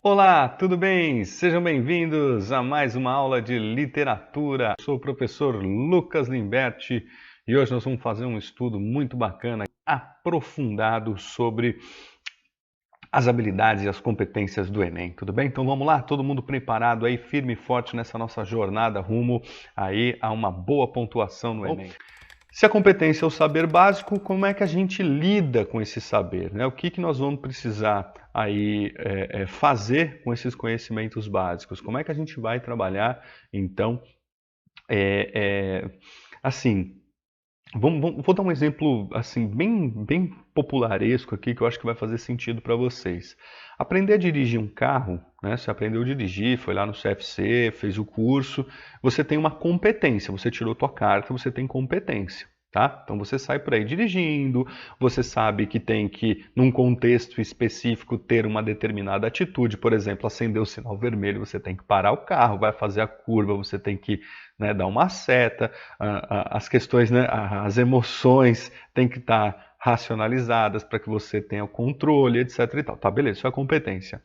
Olá, tudo bem? Sejam bem-vindos a mais uma aula de literatura. Eu sou o professor Lucas Limberti e hoje nós vamos fazer um estudo muito bacana, aprofundado sobre as habilidades e as competências do Enem, tudo bem? Então vamos lá, todo mundo preparado aí, firme e forte nessa nossa jornada rumo aí a uma boa pontuação no Enem. Se a competência é o saber básico, como é que a gente lida com esse saber, né? O que nós vamos precisar aí fazer com esses conhecimentos básicos? Como é que a gente vai trabalhar, então, assim, vou dar um exemplo assim bem popularesco aqui que eu acho que vai fazer sentido para vocês. Aprender a dirigir um carro, né? Você aprendeu a dirigir, foi lá no CFC, fez o curso, você tem uma competência, você tirou tua carta, você tem competência. Tá? Então você sai por aí dirigindo, você sabe que tem que, num contexto específico, ter uma determinada atitude. Por exemplo, acender o sinal vermelho, você tem que parar o carro, vai fazer a curva, você tem que, né, dar uma seta, as questões, né, as emoções têm que estar racionalizadas para que você tenha o controle, etc. e tal. Tá, beleza, isso é competência.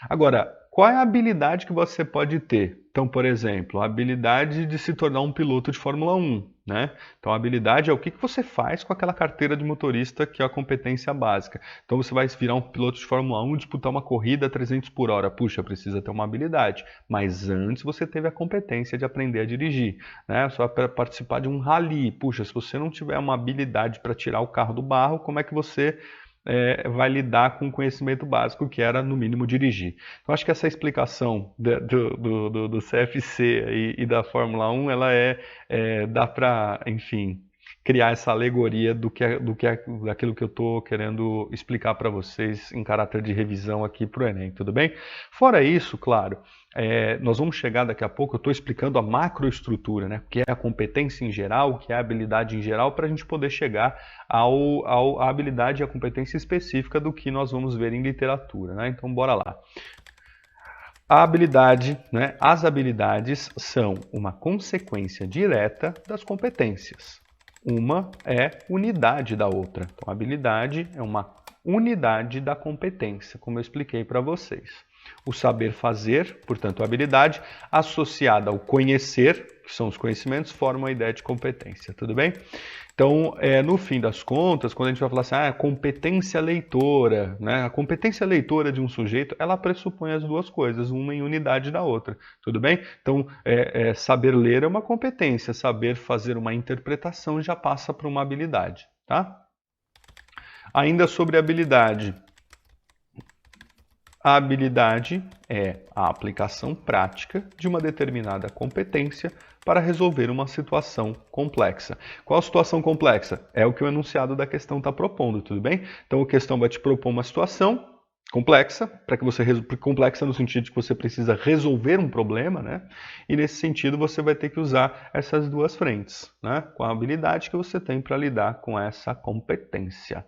Agora, qual é a habilidade que você pode ter? Então, por exemplo, a habilidade de se tornar um piloto de Fórmula 1, né? Então, a habilidade é o que você faz com aquela carteira de motorista que é a competência básica. Então, você vai virar um piloto de Fórmula 1 e disputar uma corrida a 300 por hora. Puxa, precisa ter uma habilidade. Mas antes você teve a competência de aprender a dirigir, né? Só para participar de um rally. Puxa, se você não tiver uma habilidade para tirar o carro do barro, como é que você vai lidar com o conhecimento básico que era, no mínimo, dirigir? Eu acho que essa explicação do CFC e da Fórmula 1, ela dá para, enfim, criar essa alegoria daquilo que eu estou querendo explicar para vocês em caráter de revisão aqui para o Enem, tudo bem? Fora isso, claro, nós vamos chegar daqui a pouco, eu estou explicando a macroestrutura, né? Que é a competência em geral, que é a habilidade em geral, para a gente poder chegar à habilidade e à competência específica do que nós vamos ver em literatura, né? Então, bora lá. A habilidade, né? As habilidades são uma consequência direta das competências. Uma é unidade da outra. Então, a habilidade é uma unidade da competência, como eu expliquei para vocês. O saber fazer, portanto, a habilidade, associada ao conhecer, que são os conhecimentos, formam a ideia de competência, tudo bem? Então, no fim das contas, quando a gente vai falar assim, competência leitora, né? A competência leitora de um sujeito, ela pressupõe as duas coisas, uma em unidade da outra, tudo bem? Então, saber ler é uma competência, saber fazer uma interpretação já passa para uma habilidade, tá? Ainda sobre habilidade. A habilidade é a aplicação prática de uma determinada competência para resolver uma situação complexa. Qual a situação complexa? É o que o enunciado da questão está propondo, tudo bem? Então a questão vai te propor uma situação complexa, para que você complexa no sentido de que você precisa resolver um problema, né? E nesse sentido você vai ter que usar essas duas frentes, né? Com a habilidade que você tem para lidar com essa competência.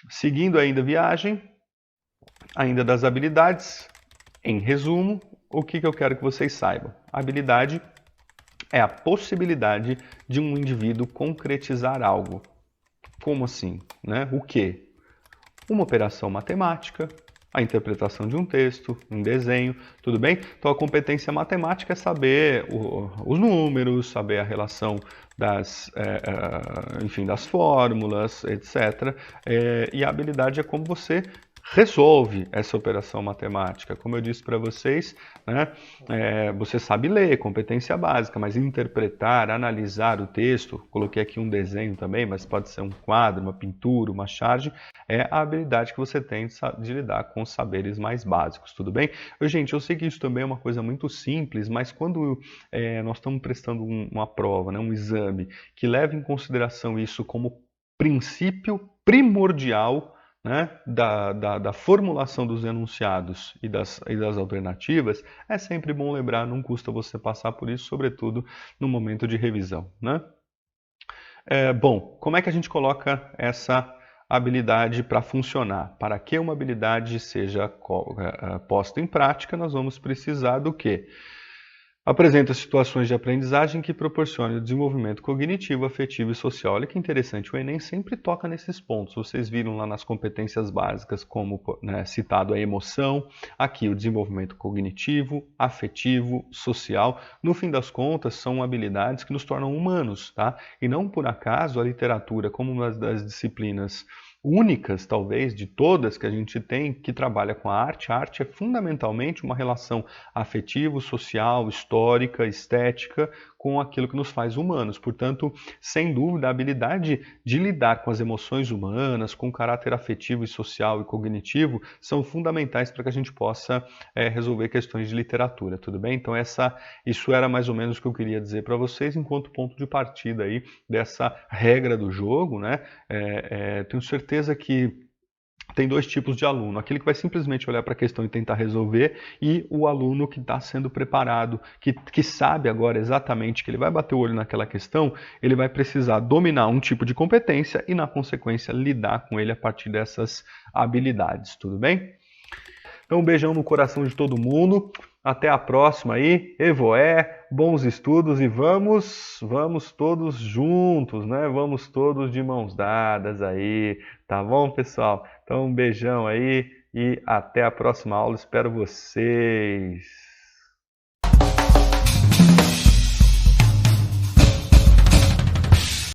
Seguindo ainda a viagem, ainda das habilidades, em resumo, o que eu quero que vocês saibam? A habilidade é a possibilidade de um indivíduo concretizar algo. Como assim? Né? O quê? Uma operação matemática, a interpretação de um texto, um desenho, tudo bem? Então a competência matemática é saber os números, saber a relação enfim, das fórmulas, etc. E a habilidade é como você resolve essa operação matemática. Como eu disse para vocês, né, você sabe ler, competência básica, mas interpretar, analisar o texto, coloquei aqui um desenho também, mas pode ser um quadro, uma pintura, uma charge, é a habilidade que você tem de lidar com os saberes mais básicos, tudo bem? Gente, eu sei que isso também é uma coisa muito simples, mas quando nós estamos prestando uma prova, né, um exame, que leva em consideração isso como princípio primordial, né, da formulação dos enunciados e das alternativas, é sempre bom lembrar, não custa você passar por isso, sobretudo no momento de revisão, né? Bom, como é que a gente coloca essa habilidade para funcionar? Para que uma habilidade seja posta em prática, nós vamos precisar do quê? Apresenta situações de aprendizagem que proporcionam o desenvolvimento cognitivo, afetivo e social. Olha que interessante, o Enem sempre toca nesses pontos. Vocês viram lá nas competências básicas, como, né, citado a emoção, aqui o desenvolvimento cognitivo, afetivo, social. No fim das contas, são habilidades que nos tornam humanos, tá? E não por acaso a literatura, como uma das disciplinas únicas, talvez, de todas que a gente tem, que trabalha com a arte é fundamentalmente uma relação afetivo, social, histórica, estética, com aquilo que nos faz humanos. Portanto, sem dúvida, a habilidade de lidar com as emoções humanas, com o caráter afetivo e social e cognitivo, são fundamentais para que a gente possa resolver questões de literatura, tudo bem? Então, isso era mais ou menos o que eu queria dizer para vocês, enquanto ponto de partida aí dessa regra do jogo, né? Tenho certeza que tem dois tipos de aluno, aquele que vai simplesmente olhar para a questão e tentar resolver, e o aluno que está sendo preparado, que sabe agora exatamente que ele vai bater o olho naquela questão, ele vai precisar dominar um tipo de competência e, na consequência, lidar com ele a partir dessas habilidades, tudo bem? Então, um beijão no coração de todo mundo. Até a próxima aí. Evoé, bons estudos e vamos todos juntos, né? Vamos todos de mãos dadas aí, tá bom, pessoal? Então, um beijão aí e até a próxima aula. Espero vocês.